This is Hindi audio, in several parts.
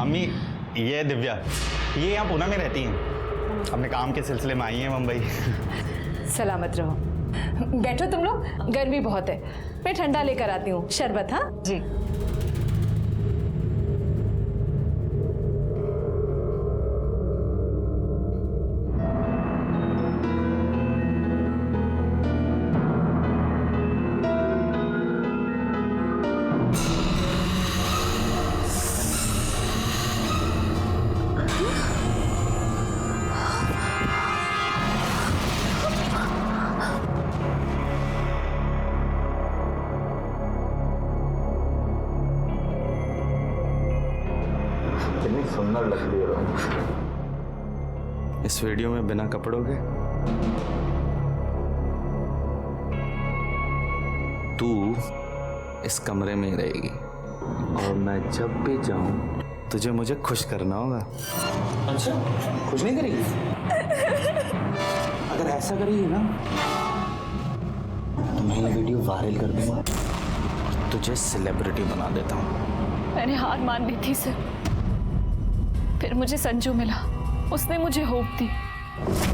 अम्मी, ये दिव्या, ये यहाँ पूना में रहती हैं, अपने काम के सिलसिले में आई हैं मुंबई। सलामत रहो। बैठो तुम लोग, गर्मी बहुत है। मैं ठंडा लेकर आती हूँ, शरबत। हाँ जी। कितनी सुंदर लगती है। इस वीडियो में बिना कपड़ों के तू इस कमरे में ही रहेगी और मैं जब भी जाऊं तुझे मुझे खुश करना होगा। अच्छा, खुश नहीं करेगी? अगर ऐसा करेगी ना तो मैं ये वीडियो वायरल कर दूंगा और तुझे सेलिब्रिटी बना देता हूँ। मैंने हार मान ली थी सर, फिर मुझे संजू मिला। उसने मुझे होप दी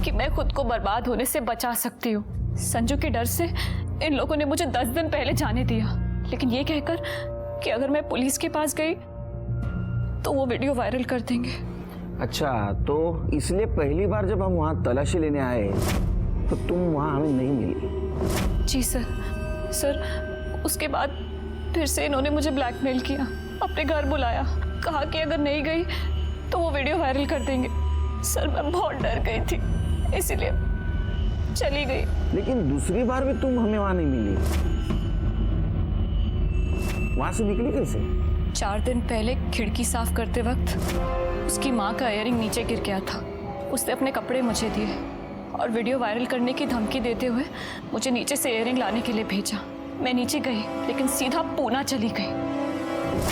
कि मैं खुद को बर्बाद होने से बचा सकती हूँ। संजू के डर से इन लोगों ने मुझे 10 दिन पहले जाने दिया, लेकिन ये कहकर कि अगर मैं पुलिस के पास गई तो वो वीडियो वायरल कर देंगे। अच्छा, तो इसलिए पहली बार जब हम वहाँ तलाशी लेने आए तो तुम वहाँ हमें नहीं मिली? जी सर, उसके बाद फिर से इन्होंने मुझे ब्लैकमेल किया, अपने घर बुलाया, कहा कि अगर नहीं गई तो वो वीडियो वायरल कर देंगे। सर मैं बहुत डर गई थी, इसीलिए चली गई। लेकिन दूसरी बार भी तुम हमें वहाँ नहीं मिली, वहाँ से निकली कैसे? 4 दिन पहले खिड़की साफ करते वक्त उसकी माँ का इयररिंग नीचे गिर गया था। उसने अपने कपड़े मुझे दिए और वीडियो वायरल करने की धमकी देते हुए मुझे नीचे से इयररिंग लाने के लिए भेजा। मैं नीचे गई लेकिन सीधा पूना चली गई।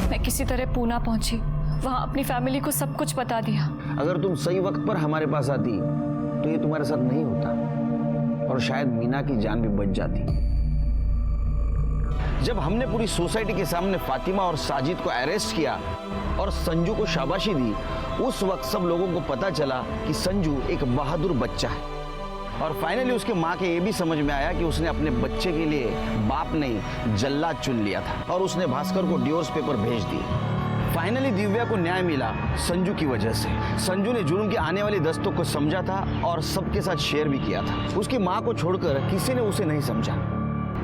मैं किसी तरह पूना पहुंची, वहां अपनी फैमिली को सब कुछ बता दिया। अगर तुम सही वक्त पर हमारे पास आती तो ये तुम्हारे साथ नहीं होता और शायद मीना की जान भी बच जाती। जब हमने पूरी सोसाइटी के सामने फातिमा और साजिद को अरेस्ट किया और संजू को शाबाशी दी, उस वक्त सब लोगों को पता चला कि संजू एक बहादुर बच्चा है। और फाइनली उसके माँ के ये भी समझ में आया कि उसने अपने बच्चे के लिए बाप नहीं जल्लाद चुन लिया था और उसने भास्कर को डिवोर्स पेपर भेज दिए। फाइनली दिव्या को न्याय मिला संजू की वजह से। संजू ने जुर्म की आने वाली दस्तों को समझा था और सबके साथ शेयर भी किया था। उसकी माँ को छोड़कर किसी ने उसे नहीं समझा।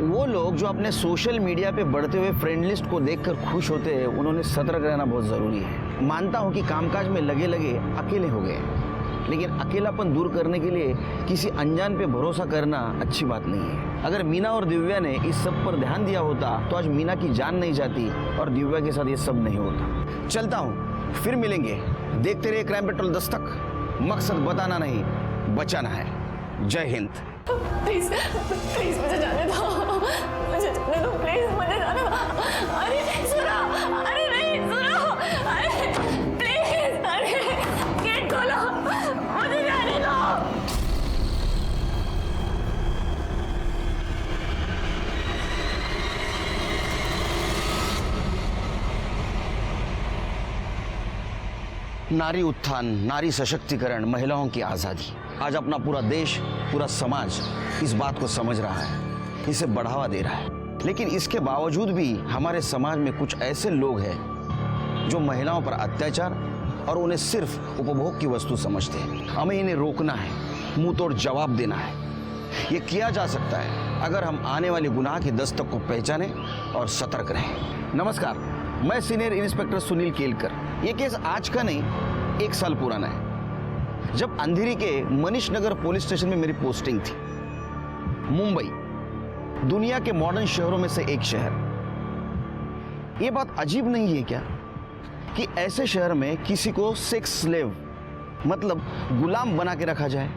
वो लोग जो अपने सोशल मीडिया पे बढ़ते हुए फ्रेंड लिस्ट को देखकर खुश होते हैं, उन्होंने सतर्क रहना बहुत जरूरी है। मानता हूँ कि कामकाज में लगे लगे अकेले हो गए, लेकिन अकेलापन दूर करने के लिए किसी अनजान पे भरोसा करना अच्छी बात नहीं है। अगर मीना और दिव्या ने इस सब पर ध्यान दिया होता तो आज मीना की जान नहीं जाती और दिव्या के साथ ये सब नहीं होता। चलता हूँ, फिर मिलेंगे। देखते रहिए क्राइम पेट्रोल दस्तक। मकसद बताना नहीं, बचाना है। जय हिंद। प्लीज प्लीज मुझे जाने दो, मुझे जाने दो, प्लीज मुझे जाने दो। अरे सुनो, अरे नहीं सुनो, अरे प्लीज, अरे गेट खोलो, मुझे जाने दो। नारी उत्थान, नारी सशक्तिकरण, महिलाओं की आज़ादी। आज अपना पूरा देश, पूरा समाज इस बात को समझ रहा है, इसे बढ़ावा दे रहा है। लेकिन इसके बावजूद भी हमारे समाज में कुछ ऐसे लोग हैं जो महिलाओं पर अत्याचार और उन्हें सिर्फ उपभोग की वस्तु समझते हैं। हमें इन्हें रोकना है, मुंह तोड़ जवाब देना है। ये किया जा सकता है अगर हम आने वाले गुनाह की दस्तक को पहचानें और सतर्क रहें। नमस्कार, मैं सीनियर इंस्पेक्टर सुनील केलकर। ये केस आज का नहीं, 1 साल पुराना है, जब अंधेरी के मनीष नगर पुलिस स्टेशन में मेरी पोस्टिंग थी। मुंबई दुनिया के मॉडर्न शहरों में से एक शहर। ये बात अजीब नहीं है क्या कि ऐसे शहर में किसी को सेक्स स्लेव मतलब गुलाम बना के रखा जाए?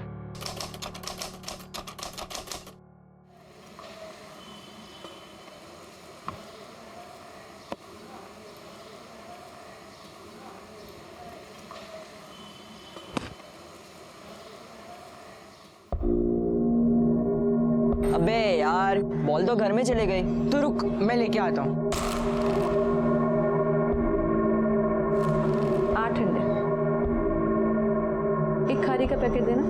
अबे यार, बॉल तो घर में चले गई। तो रुक, मैं लेके आता हूँ। 8 पापड़ी का पैकेट देना।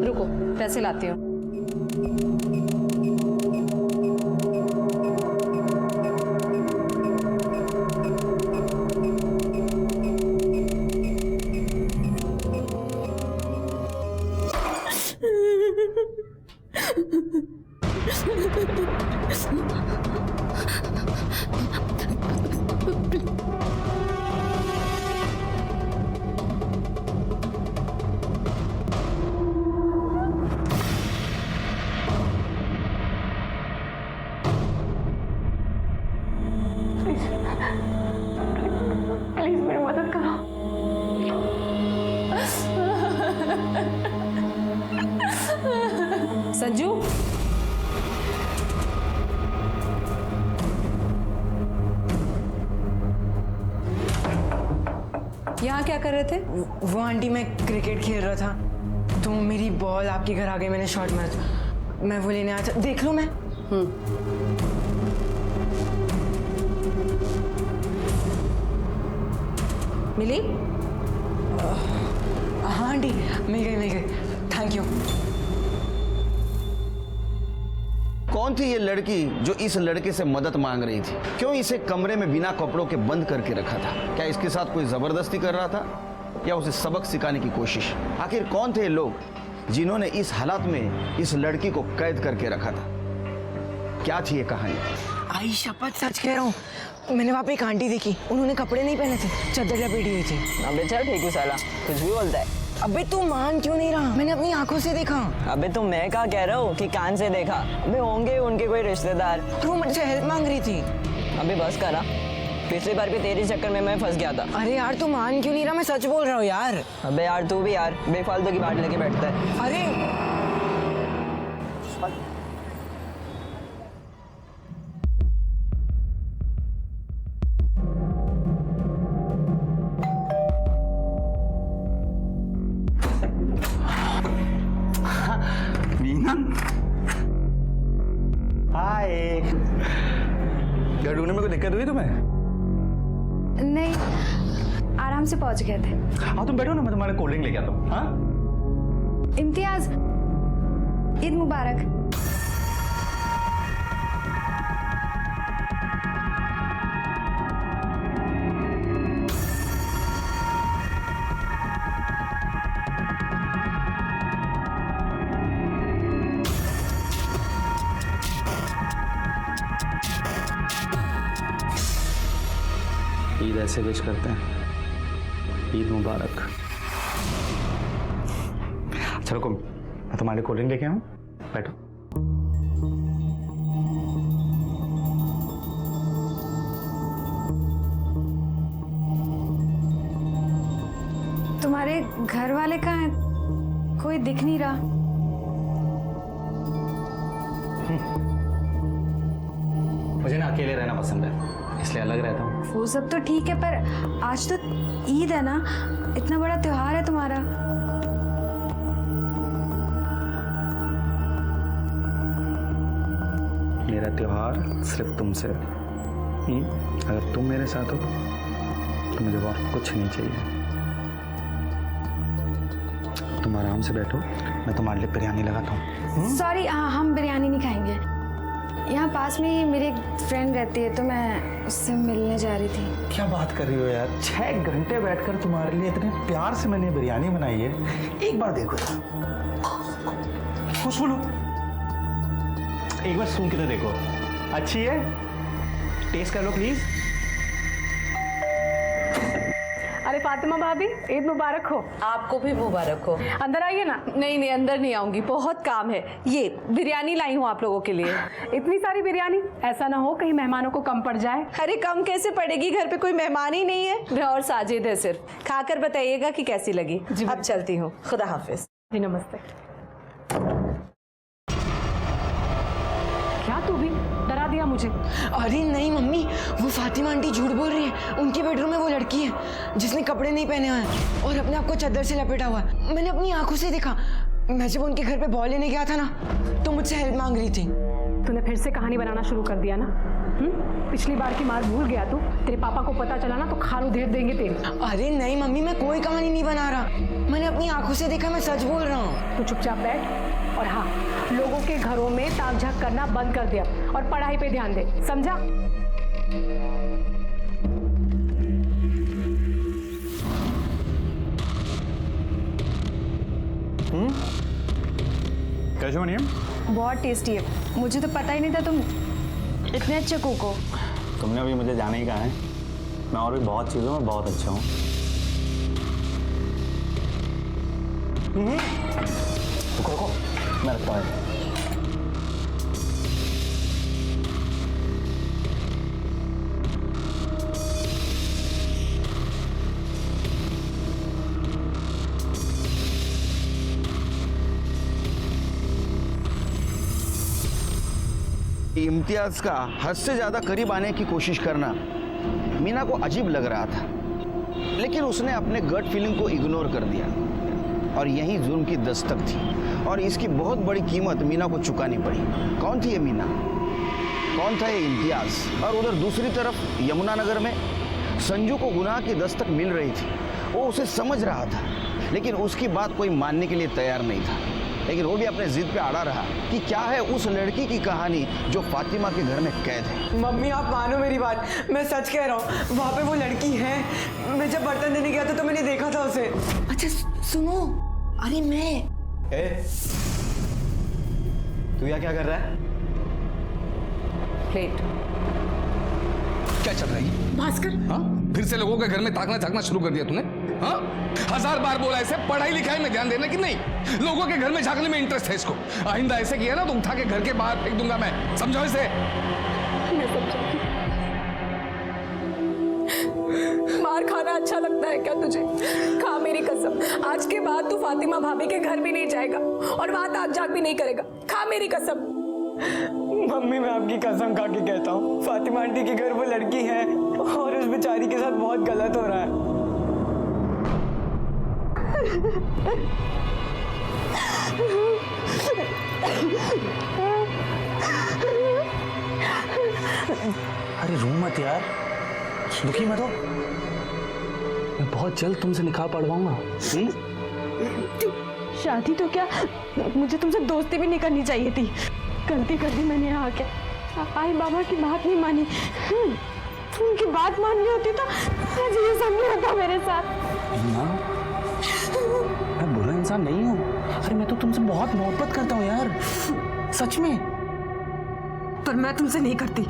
रुको, पैसे लाती हूँ। प्लीज मेरी मदद करो। संजू, यहाँ क्या कर रहे थे? वो आंटी, मैं क्रिकेट खेल रहा था तो मेरी बॉल आपके घर आ गई, मैंने शॉट मारा, मैं वो लेने आया था। देख लो मैं। मिली? हाँ आंटी, मिल गई। Thank you. कौन थी ये लड़की जो इस लड़के से मदद मांग रही थी? क्यों इसे कमरे में बिना कपड़ों के बंद करके रखा था? क्या इसके साथ कोई जबरदस्ती कर रहा था या उसे सबक सिखाने की कोशिश? आखिर कौन थे लोग जिन्होंने इस हालात में इस लड़की को कैद करके रखा था? क्या थी ये कहानी? आई शपथ सच कह रहा हूँ, मैंने वहाँ पे एक आंटी देखी, उन्होंने कपड़े नहीं पहने थे, चादर लपेटी हुई थी। अबे चल ठीक हूँ साला, कुछ भी बोलता है। अबे तू मान क्यों नहीं रहा? मैंने अपनी आंखों से देखा। अबे तो मैं क्या कह रहा हूँ कि कान से देखा। अबे होंगे उनके कोई रिश्तेदार। और वो मुझसे हेल्प मांग रही थी। अबे बस करा, पिछली बार भी तेरे चक्कर में मैं फंस गया था। अरे यार तू मान क्यों नहीं रहा? मैं सच बोल रहा हूँ यार। अबे यार तू भी यार बेफालतू की बात लेके बैठता है। अरे मीना, हाय। घर ढूंढने में कोई दिक्कत हुई तुम्हें? नहीं, आराम से पहुंच गए थे। हाँ तुम बैठो ना, मैं तुम्हारे कोल्ड ड्रिंक लेके आता हूँ। हाँ इम्तियाज, ईद मुबारक। ईद ऐसे विश करते हैं, ईद मुबारक। अच्छा रुको, मैं तुम्हारे कोल्ड ड्रिंक लेके आऊँ, बैठो। तुम्हारे घर वाले कहाँ हैं? कोई दिख नहीं रहा। मुझे ना अकेले रहना पसंद है, इसलिए अलग रहता हूँ। वो सब तो ठीक है, पर आज तो ईद है ना, इतना बड़ा त्योहार है तुम्हारा। मेरा त्योहार सिर्फ तुमसे है। अगर तुम मेरे साथ हो तो मुझे और कुछ नहीं चाहिए। तुम आराम से बैठो, मैं तुम्हारे लिए बिरयानी लगाता हूँ। सॉरी, हम बिरयानी नहीं खाएंगे। यहाँ पास में ही मेरी एक फ्रेंड रहती है, तो मैं उससे मिलने जा रही थी। क्या बात कर रही हो यार? 6 घंटे बैठकर तुम्हारे लिए इतने प्यार से मैंने बिरयानी बनाई है। एक बार देखो, खुशबू लो, एक बार सूंघ के तो देखो, अच्छी है? टेस्ट कर लो प्लीज। अरे फातिमा भाभी, ईद मुबारक हो। आपको भी मुबारक हो। अंदर आइए ना। नहीं नहीं, अंदर नहीं आऊंगी, बहुत काम है। ये बिरयानी लाई हूँ आप लोगों के लिए। इतनी सारी बिरयानी, ऐसा ना हो कहीं मेहमानों को कम पड़ जाए। अरे कम कैसे पड़ेगी, घर पे कोई मेहमान ही नहीं है। मैं और साजिद है सिर्फ। खाकर बताइएगा कि कैसी लगी। अब चलती हूँ, खुदा हाफिज। जी नमस्ते। क्या तू भी डरा दिया मुझे? अरे नहीं मम्मी, वो फातिमा आंटी झूठ बोल रही है। उनके बेडरूम में वो लड़की है जिसने कपड़े नहीं पहने हुए हैं और अपने आप को चादर से लपेटा हुआ है। मैंने अपनी आंखों से देखा। मैं जब उनके घर पे बॉल लेने गया था ना, तो मुझसे हेल्प मांग रही थी। तूने फिर से कहानी बनाना शुरू कर दिया ना? पिछली बार की मार भूल गया तू? तेरे पापा को पता चला ना तो खाल उधेड़ देंगे तेरे। अरे नहीं मम्मी, मैं कोई कहानी नहीं बना रहा। मैंने अपनी आंखों से देखा, मैं सच बोल रहा हूँ। तू चुपचाप बैठ और हाँ, लोगों के घरों में ताक झाक करना बंद कर दे अब और पढ़ाई पे ध्यान दे, समझा? कैसे बनी है? बहुत टेस्टी है। मुझे तो पता ही नहीं था तुम इतने अच्छे कुक हो। तुमने अभी मुझे जाने ही कहा है, मैं और भी बहुत चीज़ों में बहुत अच्छा हूँ। रुको रुको, मैं रखता हूँ। इम्तियाज का हद से ज्यादा करीब आने की कोशिश करना मीना को अजीब लग रहा था, लेकिन उसने अपने गट फीलिंग को इग्नोर कर दिया और यही जुर्म की दस्तक थी और इसकी बहुत बड़ी कीमत मीना को चुकानी पड़ी। कौन थी ये मीना? कौन था ये इम्तियाज? और उधर दूसरी तरफ यमुनानगर में संजू को गुनाह की दस्तक मिल रही थी। वो उसे समझ रहा था, लेकिन उसकी बात कोई मानने के लिए तैयार नहीं था। लेकिन वो भी अपने जिद पे अड़ा रहा कि क्या है उस लड़की की कहानी जो फातिमा के घर में कैद है। मम्मी आप मानो मेरी बात, मैं सच कह रहा हूँ, वहाँ पे वो लड़की है। मैं जब बर्तन देने गया था तो मैंने देखा था उसे। अच्छा सुनो, अरे मैं तू यहाँ क्या कर रहा है? प्लेट। क्या चल रही है भास्कर? हाँ, फिर से लोगों के घर में ताकना झाकना शुरू कर दिया तूने? हाँ, 1000 बार बोला ऐसे पढ़ाई लिखाई में ध्यान देना कि नहीं, लोगों के घर में झांकने में इंटरेस्ट है इसको। आइंदा ऐसे किया ना तो उठा के घर के बाहर फेंक दूंगा मैं, समझो इसे। मैं समझाती। मार खाना अच्छा लगता है क्या तुझे? खा मेरी कसम, आज के बाद तू फातिमा भाभी के घर भी नहीं जाएगा और वहां ताक झाक भी नहीं करेगा। खा मेरी कसम। मम्मी मैं आपकी कसम खा के कहता हूँ, फातिमा आंटी के घर वो लड़की है और उस बेचारी के साथ बहुत गलत हो रहा है। अरे रो मत यार, दुखी मत हो, मैं बहुत जल्द तुमसे निकाह पढ़वाऊंगा। शादी तो क्या, मुझे तुमसे दोस्ती भी नहीं करनी चाहिए थी। गलती कर दी मैंने यहाँ आके। आई बाबा की बात नहीं मानी, उनकी बात मान ली होती तो आज ये सब नहीं होता मेरे साथ। ना, मैं बुरा इंसान नहीं हूँ। अरे मैं तो तुमसे बहुत मोहब्बत करता हूँ यार, सच में। पर मैं तुमसे नहीं करती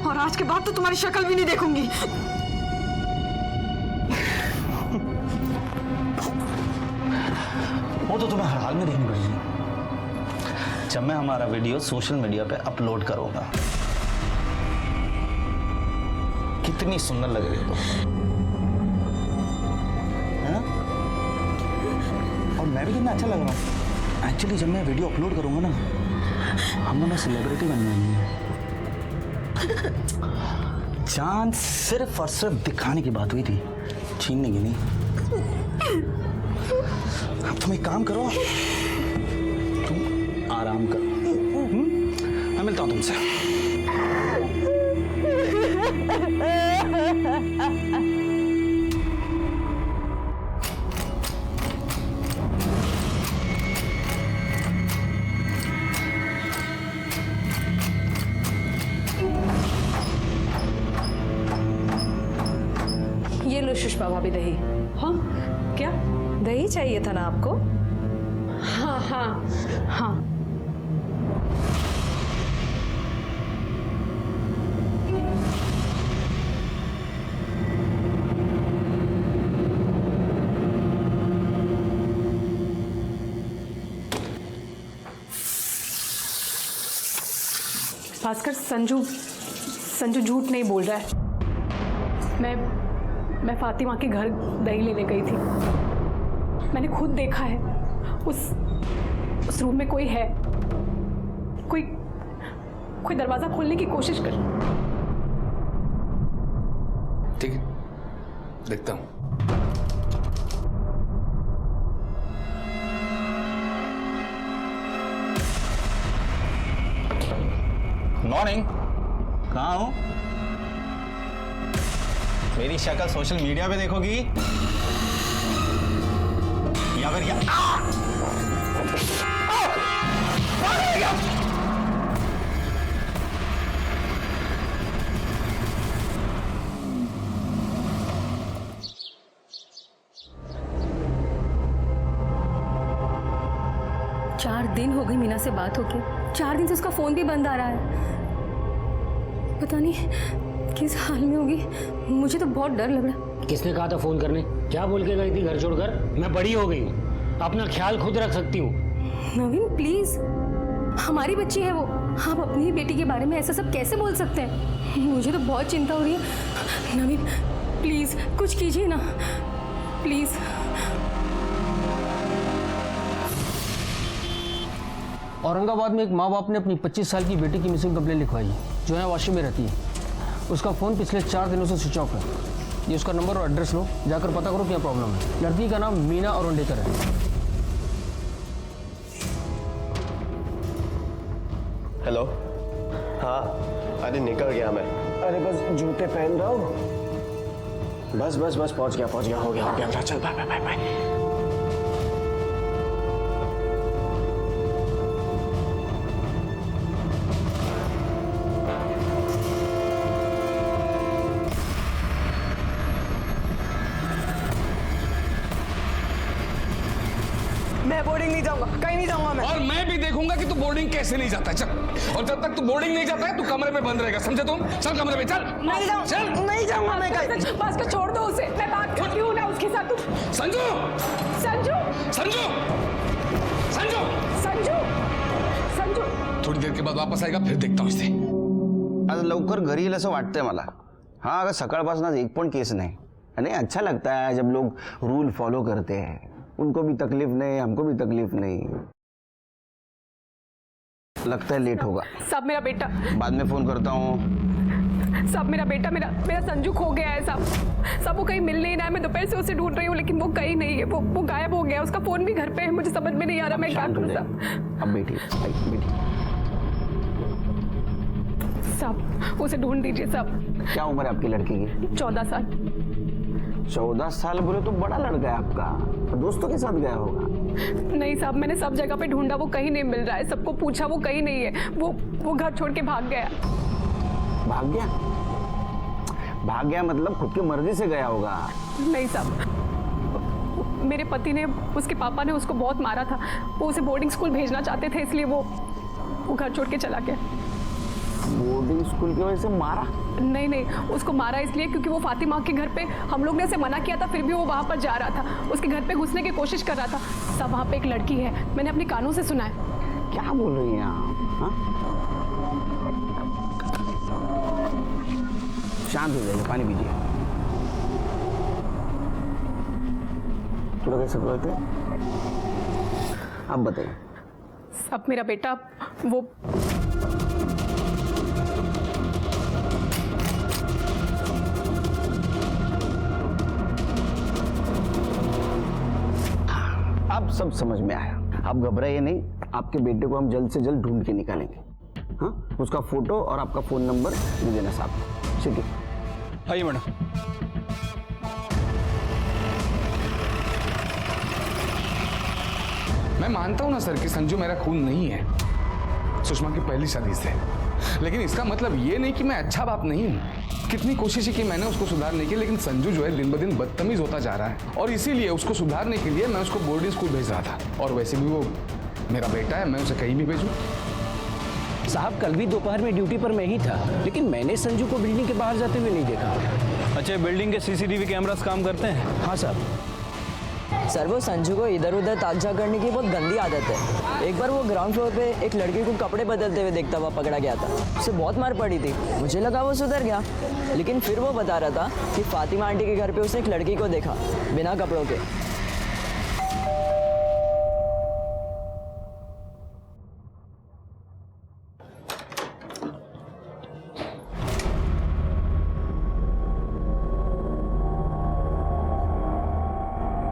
और आज के बाद तो तुम्हारी शक्ल भी नहीं देखूंगी। वो तो तुम्हें हर हाल में देखनी पड़ेगी जब मैं हमारा वीडियो सोशल मीडिया पे अपलोड करूंगा। कितनी सुंदर लग रही हो तुम, और मैं भी कितना अच्छा लग रहा हूँ। एक्चुअली जब मैं वीडियो अपलोड करूंगा ना, हम दोनों सेलिब्रिटी बन जाएंगे। जान सिर्फ और सिर्फ दिखाने की बात हुई थी, छीनने की नहीं। अब तुम एक काम करो, तुम आराम करो, मैं मिलता हूं तुमसे। ये लो सुषमा भाभी दही। हाँ क्या दही चाहिए था ना आपको? हाँ हाँ हाँ। भास्कर, संजू झूठ नहीं बोल रहा है। मैं फातिमा के घर दही लेने गई थी। मैंने खुद देखा है, उस रूम में कोई है, कोई दरवाजा खोलने की कोशिश कर। ठीक है, देखता हूं। मॉर्निंग, कहाँ हो? मेरी शक्ल सोशल मीडिया पे देखोगी? अगर ये चार दिन हो गई मीना से बात होके, 4 दिन से उसका फोन भी बंद आ रहा है। पता नहीं किस हाल में होगी, मुझे तो बहुत डर लग रहा है। किसने कहा था फोन करने? क्या बोल के गई थी घर छोड़कर? मैं बड़ी हो गई हूँ, अपना ख्याल खुद रख सकती हूँ। नवीन प्लीज, हमारी बच्ची है वो, आप अपनी ही बेटी के बारे में ऐसा सब कैसे बोल सकते हैं? मुझे तो बहुत चिंता हो रही है। नवीन प्लीज कुछ कीजिए ना, प्लीज। औरंगाबाद में एक माँ बाप ने अपनी 25 साल की बेटी की मिसिंग कंप्लेंट लिखवाई है, जो है वाशी में रहती है। उसका फ़ोन पिछले 4 दिनों से स्विच ऑफ है। ये उसका नंबर और एड्रेस लो, जाकर पता करो क्या प्रॉब्लम है। लड़की का नाम मीना अरुणडेकर है। हेलो। हाँ, अरे निकल गया मैं। अरे बस जूते पहन रहा हूँ। बस पहुँच गया, हो गया। चल बाय। मैं बोर्डिंग नहीं जाऊंगा, कहीं नहीं जाऊंगा मैं। और मैं भी देखूंगा कि तू बोर्डिंग कैसे नहीं जाता है। चल, और जब तक तू बोर्डिंग नहीं जाता है तू कमरे में बंद रहेगा, समझे तुम? चल कमरे में चल। नहीं जाऊंगा मैं कहीं। बस का छोड़ दो उसे, मैं बात करती हूँ ना उसके साथ। तुम संजू थोड़ी देर के बाद वापस आएगा, फिर देखता हूँ इसे। आज लवकर घरी येईल असं वाटतंय मला। हाँ, अगर सकाळपासून आज एक पण केस नाही। आणि अच्छा लगता है जब लोग रूल फॉलो करते हैं। उनको भी तकलीफ नहीं, हमको भी तकलीफ नहीं। लगता है लेट होगा। सब मेरा बेटा, बाद में फोन करता हूँ। सब मेरा बेटा, मेरा संजू खो गया है। सब वो कहीं मिल नहीं रहा है। मैं दोपहर से उसे ढूंढ रही हूँ, लेकिन वो कहीं नहीं है। वो गायब हो गया। उसका फोन भी घर पे है। मुझे समझ में नहीं आ रहा मैं क्या करूँ। अब बैठिए। सब उसे ढूंढ दीजिए सब। क्या उम्र है आपकी लड़की की? 14 साल। 14 साल बोले तो बड़ा लड़का है आपका। दोस्तों के साथ गया होगा। नहीं साहब, मैंने सब जगह पे ढूंढा, वो कहीं नहीं मिल रहा है। सबको पूछा, वो कहीं नहीं है। वो घर छोड़ के भाग गया। भाग गया मतलब खुद की मर्जी से गया होगा। नहीं साहब, मेरे पति ने, उसके पापा ने उसको बहुत मारा था। वो उसे बोर्डिंग स्कूल भेजना चाहते थे, इसलिए वो घर छोड़ के चला गया। बोर्डिंग स्कूल की वजह से मारा? नहीं, उसको मारा इसलिए क्योंकि वो फातिमा के घर पे, हम लोग ने उसे मना किया था, फिर भी वो वहाँ पर जा रहा था। उसके घर पे घुसने की कोशिश कर रहा था। सब वहाँ पे एक लड़की है, मैंने अपने कानों से सुना है। क्या बोल रही हैं आप? शांत हो जाइए, पानी पीजिए। थोड़ा कैसे बोलते हैं? आप बताइए। सब मेरा बेटा, वो अब सब समझ में आया। आप घबराइए नहीं, आपके बेटे को हम जल्द से जल्द ढूंढ के निकालेंगे। हाँ, उसका फोटो और आपका फोन नंबर दे देना साहब। ठीक है, आइए मैडम। मैं मानता हूं ना सर कि संजू मेरा खून नहीं है, सुषमा की पहली शादी से। लेकिन इसका मतलब ये नहीं कि मैं अच्छा बाप नहीं हूं। कितनी कोशिश की मैंने उसको सुधारने की, लेकिन संजू जो है दिन ब दिन बदतमीज होता जा रहा है। और इसीलिए उसको सुधारने के लिए मैं उसको बोर्डिंग स्कूल भेज रहा था। और वैसे भी वो मेरा बेटा है, मैं उसे कहीं भी भेजूं। साहब, कल भी दोपहर में ड्यूटी पर मैं ही था, लेकिन मैंने संजू को बिल्डिंग के बाहर जाते हुए नहीं देखा। अच्छा, बिल्डिंग के सीसीटीवी कैमरास काम करते हैं? हाँ साहब। सर, वो संजू को इधर उधर ताजा करने की बहुत गंदी आदत है। एक बार वो ग्राउंड फ्लोर पे एक लड़की को कपड़े बदलते हुए देखता हुआ पकड़ा गया था। उसे बहुत मार पड़ी थी। मुझे लगा वो सुधर गया, लेकिन फिर वो बता रहा था कि फातिमा आंटी के घर पे उसने एक लड़की को देखा बिना कपड़ों के।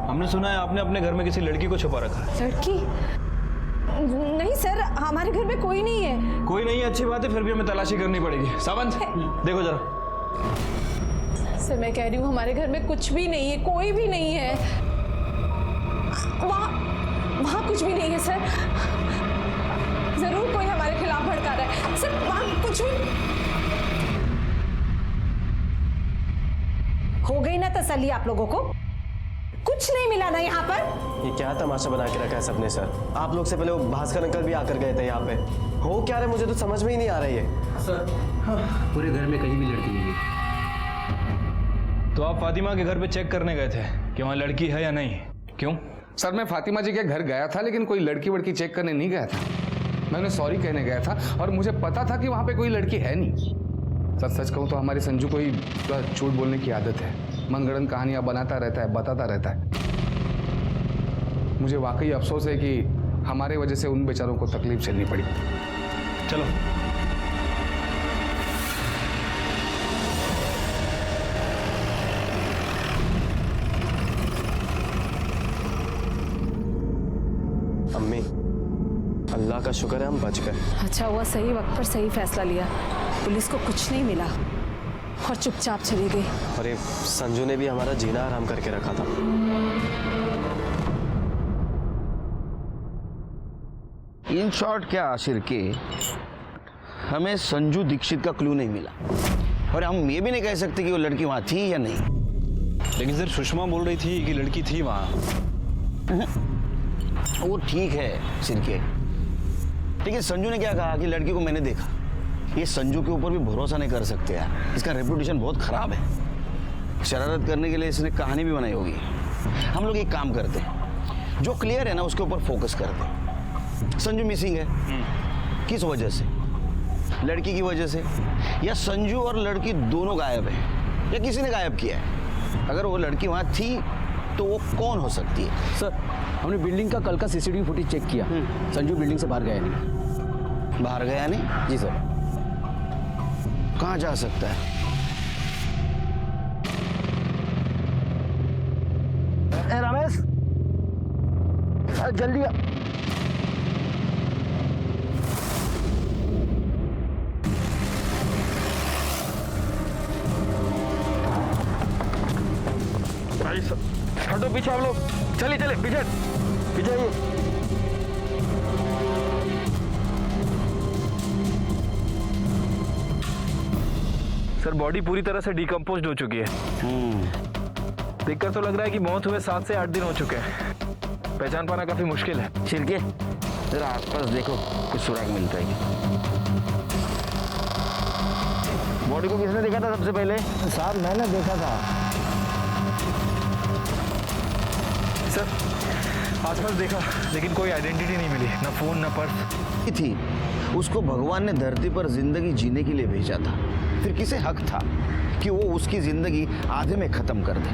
हमने सुना है आपने अपने घर में किसी लड़की को छुपा रखा है। लड़की? नहीं सर, हमारे घर में कोई नहीं है। कोई नहीं है, अच्छी बात है, फिर भी हमें तलाशी करनी पड़ेगी। सावंत, देखो जरा। सर मैं कह रही हूँ हमारे घर में कुछ भी नहीं है, कोई भी नहीं है। वहाँ कुछ भी नहीं है सर। जरूर कोई हमारे खिलाफ भड़का रहा है सर, वहाँ कुछ भी। हो गई ना तसल्ली आप लोगों को? कुछ नहीं मिला ना यहाँ पर? ये क्या तमाशा बना के रखा है सबने सर? आप लोग से पहले वो भास्कर अंकल भी आकर गए थे यहाँ पे। हो क्या रहा है मुझे तो समझ में ही नहीं आ रही है सर। हाँ, पूरे घर में कहीं भी लड़की नहीं है। तो आप फातिमा के घर पे चेक करने गए थे कि वहाँ लड़की है या नहीं? क्यों? सर मैं फातिमा जी के घर गया था, लेकिन कोई लड़की वड़की चेक करने नहीं गया था। मैं उन्हें सॉरी कहने गया था और मुझे पता था कि वहाँ पे कोई लड़की है नहीं। सच कहूँ तो हमारे संजू को ही झूठ बोलने की आदत है। मनगढ़ंत कहानियाँ बनाता रहता है, बताता रहता है। मुझे वाकई अफसोस है कि हमारे वजह से उन बेचारों को तकलीफ झेलनी पड़ी। चलो अम्मी, अल्लाह का शुक्र है हम बच गए। अच्छा हुआ सही वक्त पर सही फैसला लिया। पुलिस को कुछ नहीं मिला और चुपचाप चली गई। और ये संजू ने भी हमारा जीना आराम करके रखा था। इन शॉर्ट क्या आशिर के हमें संजू दीक्षित का क्लू नहीं मिला और हम ये भी नहीं कह सकते कि वो लड़की वहां थी या नहीं। लेकिन सर सुषमा बोल रही थी कि लड़की थी वहाँ। वो ठीक है सिरके, लेकिन संजू ने क्या कहा कि लड़की को मैंने देखा। ये संजू के ऊपर भी भरोसा नहीं कर सकते यार, इसका रेपुटेशन बहुत खराब है। शरारत करने के लिए इसने कहानी भी बनाई होगी। हम लोग एक काम करते हैं, जो क्लियर है ना उसके ऊपर फोकस करते हैं। संजू मिसिंग है, किस वजह से? लड़की की वजह से, या संजू और लड़की दोनों गायब है, या किसी ने गायब किया है? अगर वो लड़की वहां थी तो वो कौन हो सकती है? सर हमने बिल्डिंग का कल का सीसीटीवी फुटेज चेक किया। संजू बिल्डिंग से बाहर गया नहीं। बाहर गया नहीं? जी सर। कहाँ जा सकता है? रमेश जल्दी आ। भाई हटो पीछे आप लोग। चलिए चलिए पीछे पीछे आइए। सर बॉडी पूरी तरह से डिकम्पोज्ड हो चुकी है। देखकर तो लग रहा है कि मौत हुए 7 से 8 दिन हो चुके हैं। पहचान पाना काफी मुश्किल है। छिड़के जरा आसपास देखो, कुछ सुराग मिलता है क्या? बॉडी को किसने देखा था सबसे पहले? साहब मैंने देखा था। सर आसपास देखा लेकिन कोई आइडेंटिटी नहीं मिली, ना फोन ना पर्स। थी उसको भगवान ने धरती पर जिंदगी जीने के लिए भेजा था, फिर किसे हक था कि वो उसकी जिंदगी आधे में खत्म कर दे।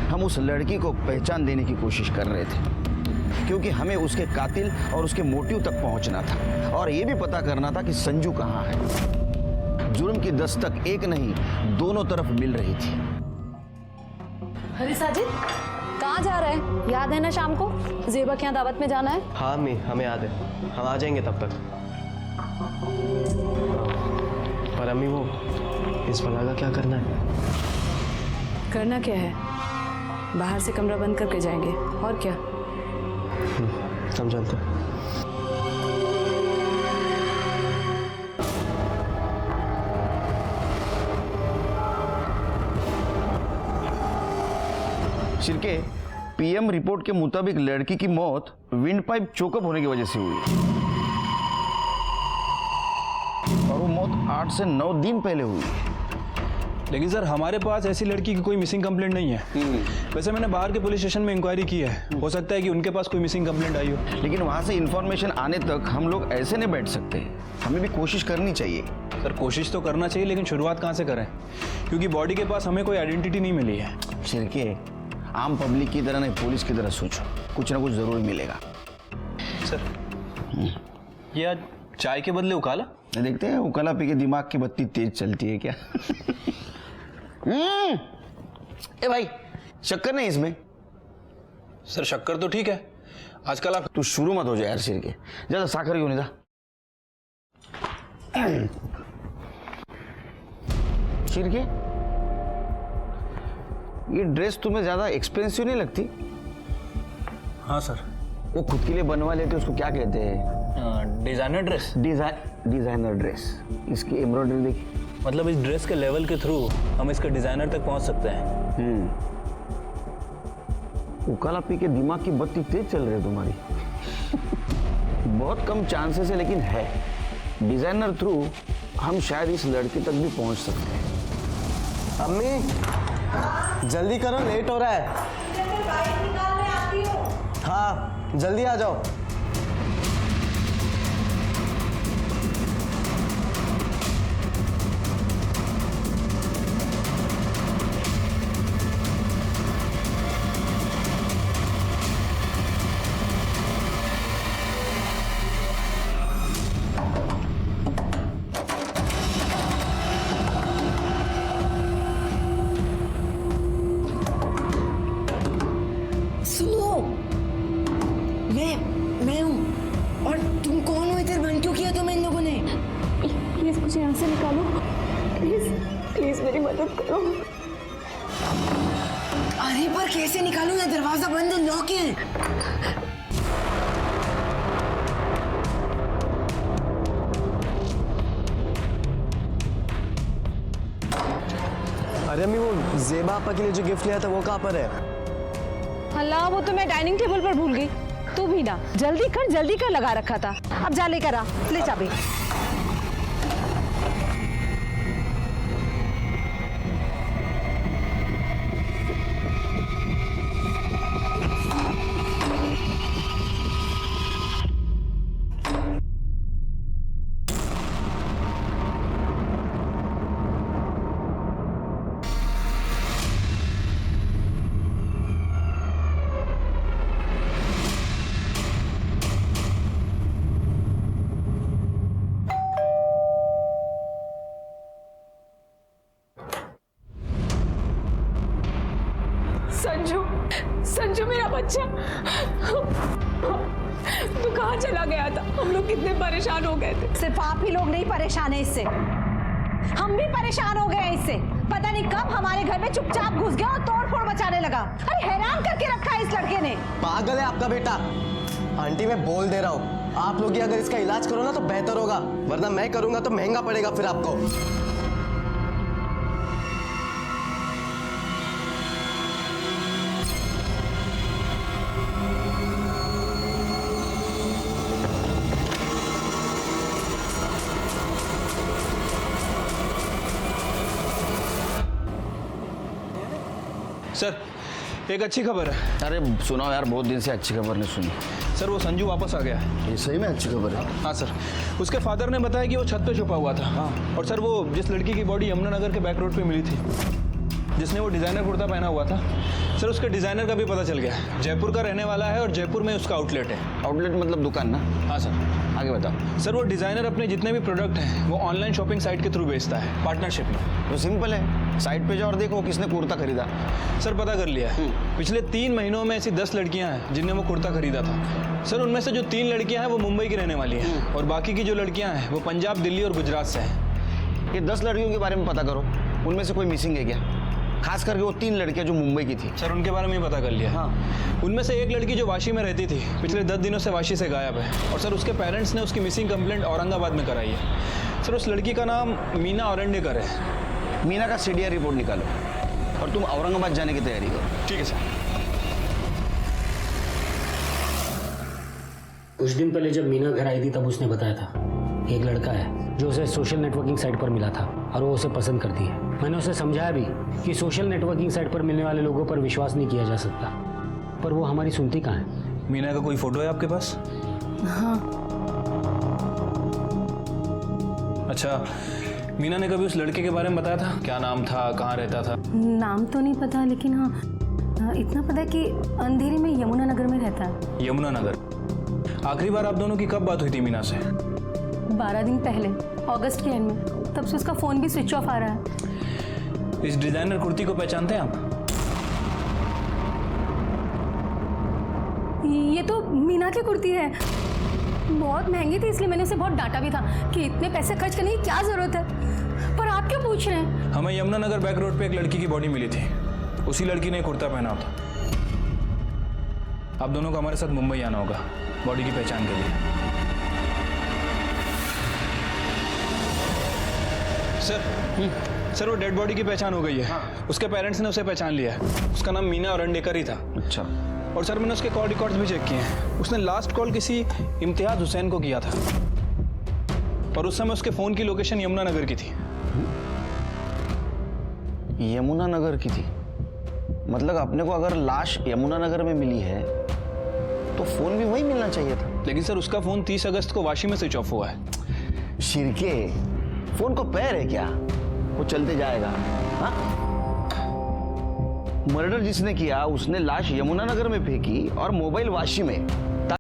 हम उस लड़की को पहचान देने की कोशिश कर रहे थे, क्योंकि हमें उसके कातिल और उसके मोटिव तक पहुंचना था, और ये भी पता करना था कि संजू कहाँ है। जुर्म की दस्तक एक नहीं, दोनों तरफ मिल रही थी। अरे साजिद, कहाँ जा रहे हैं? याद है ना शाम को जेबा के यहाँ दावत में जाना है? हाँ अम्मी, हमें याद है, हम आ जाएंगे तब तक। पर अम्मी वो इस बला का क्या करना है? करना क्या है? बाहर से कमरा बंद करके जाएंगे और क्या। समझाते हैं। शिरके, पीएम रिपोर्ट के मुताबिक लड़की की मौत विंड पाइप चोकअप होने की वजह से हुई, और वो मौत 8 से 9 दिन पहले हुई। लेकिन सर हमारे पास ऐसी लड़की की कोई मिसिंग कंप्लेंट नहीं है। वैसे मैंने बाहर के पुलिस स्टेशन में इंक्वायरी की है, हो सकता है कि उनके पास कोई मिसिंग कंप्लेंट आई हो। लेकिन वहां से इंफॉर्मेशन आने तक हम लोग ऐसे नहीं बैठ सकते, हमें भी कोशिश करनी चाहिए। सर कोशिश तो करना चाहिए, लेकिन शुरुआत कहाँ से करें, क्योंकि बॉडी के पास हमें कोई आइडेंटिटी नहीं मिली है। शिरके, आम पब्लिक की तरह नहीं, पुलिस की तरह सोचो, कुछ ना कुछ जरूर मिलेगा। सर ये आज चाय के बदले उकाला? देखते हैं उकाला पी के दिमाग की बत्ती तेज चलती है क्या? ए भाई, शक्कर नहीं इसमें? सर शक्कर तो ठीक है, आजकल आप। तू शुरू मत हो जाए यार शिरके, ज्यादा साखर क्यों नहीं था? शिरके, ये ड्रेस तुम्हें ज्यादा एक्सपेंसिव नहीं लगती? हाँ सर। वो खुद के लिए बनवा लेते उसको क्या कहते हैं? Designer dress. Designer dress. इसकी एम्ब्रॉयडरी देखिए। मतलब इस ड्रेस के लेवल के थ्रू हम इसके डिज़ाइनर तक पहुंच सकते हैं। उकाला पी के दिमाग की बत्ती तेज चल रही है तुम्हारी। बहुत कम चांसेस है लेकिन है। डिज़ाइनर थ्रू हम शायद इस लड़के तक भी पहुंच सकते हैं। अम्मी जल्दी करो, लेट हो रहा है। हाँ जल्दी आ जाओ। सुनो, मैं हूँ। और तुम कौन हो? इधर बंद क्यों किया तुम्हें इन लोगों ने? प्लीज मुझे यहाँ से निकालो, प्लीज प्लीज मेरी मदद करो। अरे पर कैसे निकालूं? ये दरवाजा बंद है, लॉक है। अरे अम्मी वो जेबा आपा के लिए जो गिफ्ट लिया था वो कहाँ पर है? अल्लाह, वो तो मैं डाइनिंग टेबल पर भूल गई। तू भी ना जल्दी कर लगा रखा था। अब जा लेकर आ, ले चाबी। संजू मेरा बच्चा, तू कहाँ चला गया था? हम लोग कितने परेशान हो गए थे। सिर्फ आप ही लोग नहीं परेशान है इससे, हम भी परेशान हो गए हैं इससे। पता नहीं कब हमारे घर में चुपचाप घुस गया और तोड़ फोड़ मचाने लगा। अरे हैरान करके रखा है इस लड़के ने। पागल है आपका बेटा। आंटी मैं बोल दे रहा हूँ, आप लोग ही अगर इसका इलाज करो ना तो बेहतर होगा, वरना मैं करूंगा तो महंगा पड़ेगा फिर आपको। सर एक अच्छी खबर है। अरे सुनाओ यार, बहुत दिन से अच्छी खबर नहीं सुनी। सर वो संजू वापस आ गया है। ये सही में अच्छी खबर है? हाँ सर, उसके फादर ने बताया कि वो छत पे छुपा हुआ था। हाँ। और सर वो जिस लड़की की बॉडी यमुनानगर के बैक रोड पे मिली थी, जिसने वो डिज़ाइनर कुर्ता पहना हुआ था, सर उसके डिज़ाइनर का भी पता चल गया। जयपुर का रहने वाला है और जयपुर में उसका आउटलेट है। आउटलेट मतलब दुकान ना? हाँ सर। आगे बताओ। सर वो डिज़ाइनर अपने जितने भी प्रोडक्ट हैं वो ऑनलाइन शॉपिंग साइट के थ्रू बेचता है, पार्टनरशिप में। तो सिंपल है, साइट पे जाओ और देखो किसने कुर्ता खरीदा। सर पता कर लिया है। पिछले 3 महीनों में ऐसी 10 लड़कियां हैं जिनने वो कुर्ता खरीदा था। सर उनमें से जो 3 लड़कियां हैं वो मुंबई की रहने वाली हैं और बाकी की जो लड़कियां हैं वो पंजाब, दिल्ली और गुजरात से हैं। ये 10 लड़कियों के बारे में पता करो, उनमें से कोई मिसिंग है क्या? खास करके वो 3 लड़कियां जो मुंबई की थी। सर उनके बारे में पता कर लिया। हाँ। उनमें से एक लड़की जो वाशी में रहती थी, पिछले 10 दिनों से वाशी से गायब है और सर उसके पेरेंट्स ने उसकी मिसिंग कंप्लेंट औरंगाबाद में कराई है। सर उस लड़की का नाम मीना औरंडेकर है। मीना का सीडीआर रिपोर्ट निकालो और तुम औरंगाबाद जाने की तैयारी करो। ठीक है सर। कुछ दिन पहले जब मीना घर आई थी तब उसने बताया था एक लड़का है जो उसे सोशल नेटवर्किंग साइट पर मिला था और वो उसे पसंद करती है। मैंने उसे समझाया भी कि सोशल नेटवर्किंग साइट पर मिलने वाले लोगों पर विश्वास नहीं किया जा सकता, पर वो हमारी सुनती कहाँ है। मीना का कोई फोटो है आपके पास? हाँ। अच्छा, मीना ने कभी उस लड़के के बारे में बताया था? क्या नाम था, कहाँ रहता था? नाम तो नहीं पता, लेकिन हाँ इतना पता है कि अंधेरी में यमुनानगर में रहता है। यमुनानगर। आखिरी बार आप दोनों की कब बात हुई थी मीना से? 12 दिन पहले, अगस्त के एंड में। तब से उसका फोन भी स्विच ऑफ आ रहा है। इस डिजाइनर कुर्ती को पहचानते हैं आप? ये तो मीना की कुर्ती है। बहुत महंगी थी इसलिए मैंने उसे बहुत डांटा भी था कि इतने पैसे खर्च करने की क्या जरूरत है, पर आप क्यों पूछ रहे हैं? हमें यमुनानगर बैक रोड पे एक लड़की की बॉडी मिली थी, उसी लड़की ने कुर्ता पहना था। आप दोनों को हमारे साथ मुंबई आना होगा बॉडी की पहचान के लिए। सर वो डेड बॉडी की पहचान हो गई है। उसके पेरेंट्स ने उसे पहचान लिया है। उसका नाम मीना औरंडेकर ही था। अच्छा। और सर मैंने उसके कॉल रिकॉर्ड्स भी चेक किए हैं। उसने लास्ट कॉल किसी इम्तियाज हुसैन को किया था और उस समय उसके फोन की लोकेशन यमुनानगर की थी। यमुनानगर की थी? मतलब अपने को अगर लाश यमुनानगर में मिली है तो फोन भी वही मिलना चाहिए था। लेकिन सर उसका फोन 30 अगस्त को वाशी में स्विच ऑफ हुआ है। शिरके, फोन को पैर है क्या? वो चलते जाएगा। हाँ? मर्डर जिसने किया उसने लाश यमुनानगर में फेंकी और मोबाइल वाशी में।